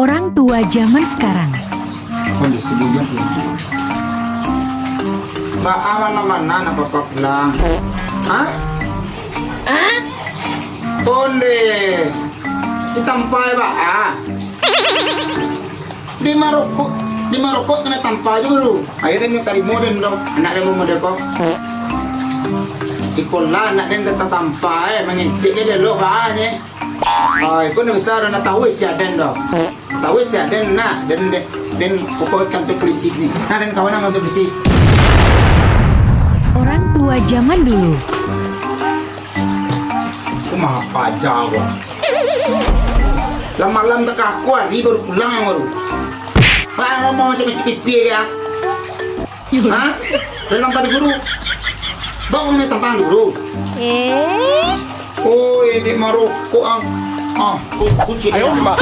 Orang tua zaman sekarang. Kondisi dia tuh. Mbak awan mana na bapak bilang? Hah? Onde. Ditampai Pak. Di Maroko kena tampai dulu. Akhirnya tadi modern dong. Anak dia mau model kok. Sekolah anak dia tetap tampai mengecek dia dulu bahanya. Oh, itu nih besar na tahu si Aden dong. Tahu si Aden na dan pokok kantor polisi ni. Nah dan kawan kantor polisi. Orang tua zaman dulu. Cuma apa Jawa. Malam tak kakuan, ni baru pulang yang baru. Pak mau macam pipi ya. Hah? Dari tempat guru. Bangun ni tempat dulu. Oh, ini Maroko ang. Kunci. Ayo, Mbak.